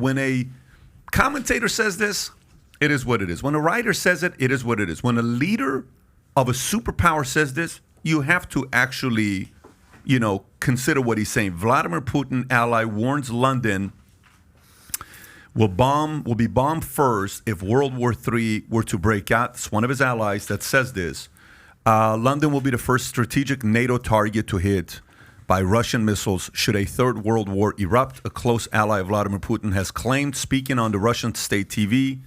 When a commentator says this, it is what it is. When a writer says it, it is what it is. When a leader of a superpower says this, you have to actually, consider what he's saying. Vladimir Putin, ally, warns London will be bombed first if World War III were to break out. It's one of his allies that says this. London will be the first strategic NATO target to hit by Russian missiles should a third world war erupt. A close ally of Vladimir Putin has claimed, speaking on the Russian state TV.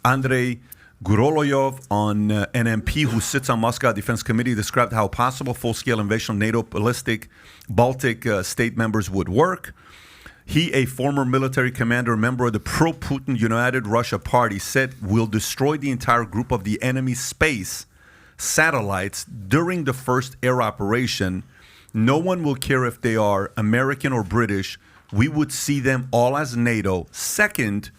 Andrei Guroloyov, an MP who sits on Moscow Defense Committee, described how possible full-scale invasion of NATO Baltic state members would work. He, a former military commander, member of the pro-Putin United Russia Party, said we'll destroy the entire group of the enemy's space satellites during the first air operation. No one will care if they are American or British. We would see them all as NATO. Second,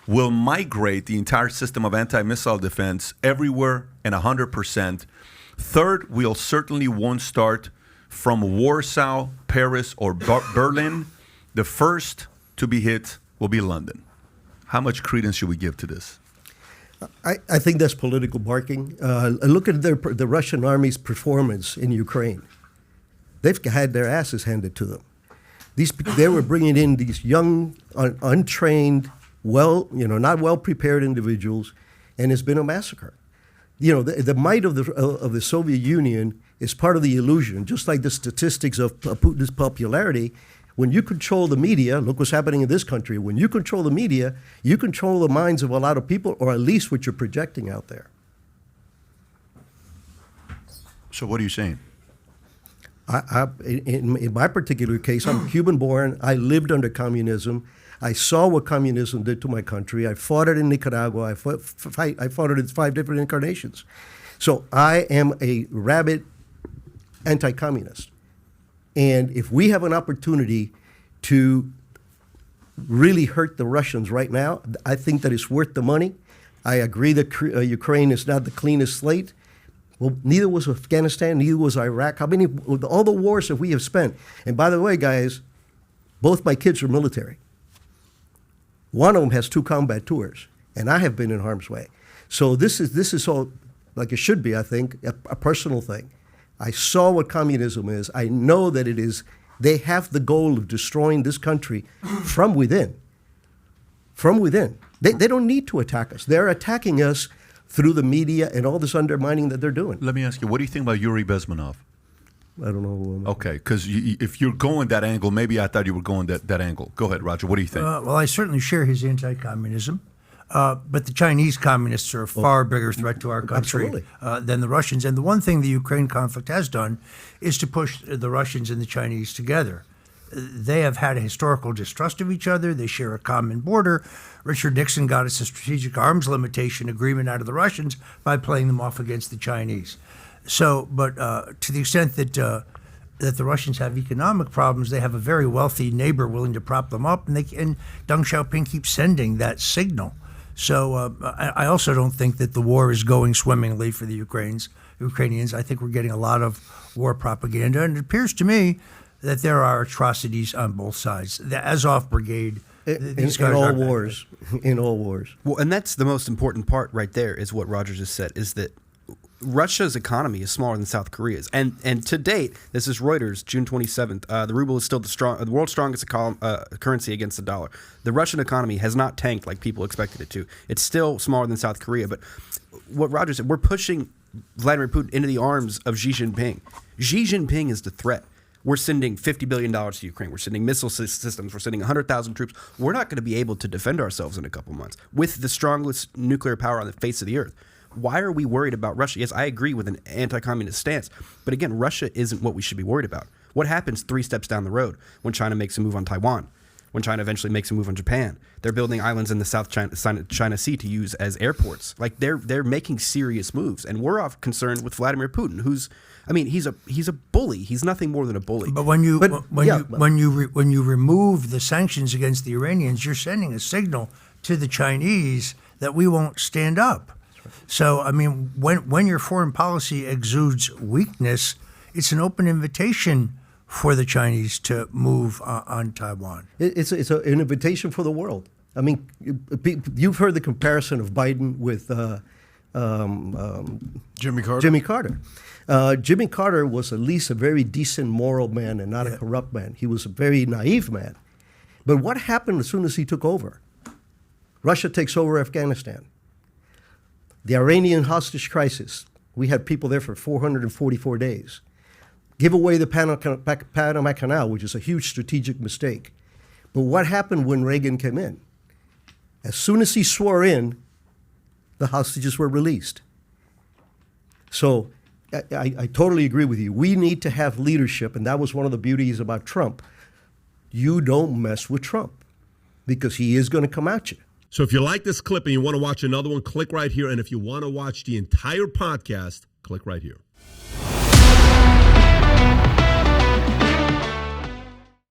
we'll migrate the entire system of anti-missile defense everywhere and 100%. Third, we'll certainly won't start from Warsaw, Paris, or Berlin. The first to be hit will be London. How much credence should we give to this? I think that's political barking. Look at the Russian army's performance in Ukraine. They've had their asses handed to them. They were bringing in these young, untrained, not well prepared individuals, and it's been a massacre. The might of the Soviet Union is part of the illusion, just like the statistics of Putin's popularity. When you control the media, look what's happening in this country. When you control the media, you control the minds of a lot of people, or at least what you're projecting out there. So what are you saying? In my particular case, I'm Cuban-born. I lived under communism. I saw what communism did to my country. I fought it in Nicaragua. I fought it in 5 different incarnations. So I am a rabid anti-communist. And if we have an opportunity to really hurt the Russians right now, I think that it's worth the money. I agree that Ukraine is not the cleanest slate. Well, neither was Afghanistan, neither was Iraq. All the wars that we have spent. And by the way, guys, both my kids are military. One of them has 2 combat tours, and I have been in harm's way. So this is all, like it should be, I think, a personal thing. I saw what communism is. I know that it is. They have the goal of destroying this country from within. From within. They don't need to attack us. They're attacking us through the media and all this undermining that they're doing. Let me ask you, what do you think about Yuri Bezmenov? I don't know. Okay, because if you're going that angle, maybe I thought you were going that angle. Go ahead, Roger. What do you think? Well, I certainly share his anti-communism. But the Chinese communists are a far bigger threat to our country than the Russians. And the one thing the Ukraine conflict has done is to push the Russians and the Chinese together. They have had a historical distrust of each other. They share a common border. Richard Nixon got us a strategic arms limitation agreement out of the Russians by playing them off against the Chinese. So, but to the extent that the Russians have economic problems, they have a very wealthy neighbor willing to prop them up, and Deng Xiaoping keeps sending that signal. So I also don't think that the war is going swimmingly for the Ukrainians. I think we're getting a lot of war propaganda, and it appears to me that there are atrocities on both sides. The Azov Brigade, these guys in all wars, in all wars. Well, and that's the most important part right there, is what Roger just said, is that Russia's economy is smaller than South Korea's, and to date, this is Reuters, June 27th. The ruble is still the world's strongest currency against the dollar. The Russian economy has not tanked like people expected it to. It's still smaller than South Korea. But what Roger said, we're pushing Vladimir Putin into the arms of Xi Jinping. Xi Jinping is the threat. We're sending $50 billion to Ukraine. We're sending missile systems. We're sending 100,000 troops. We're not going to be able to defend ourselves in a couple months with the strongest nuclear power on the face of the earth. Why are we worried about Russia? Yes, I agree with an anti-communist stance. But again, Russia isn't what we should be worried about. What happens 3 steps down the road when China makes a move on Taiwan? When China eventually makes a move on Japan? They're building islands in the South China Sea to use as airports. Like they're making serious moves. And we're off concerned with Vladimir Putin, he's a bully. He's nothing more than a bully. But when you remove the sanctions against the Iranians, you're sending a signal to the Chinese that we won't stand up. So, when your foreign policy exudes weakness, it's an open invitation for the Chinese to move on Taiwan. It's an invitation for the world. I mean, you've heard the comparison of Biden with Jimmy Carter. Jimmy Carter. Jimmy Carter was at least a very decent moral man and not a corrupt man. He was a very naive man. But what happened as soon as he took over? Russia takes over Afghanistan. The Iranian hostage crisis. We had people there for 444 days. Give away the Panama Canal, which is a huge strategic mistake. But what happened when Reagan came in? As soon as he swore in, the hostages were released. So I totally agree with you. We need to have leadership, and that was one of the beauties about Trump. You don't mess with Trump because he is going to come at you. So if you like this clip and you want to watch another one, click right here. And if you want to watch the entire podcast, click right here.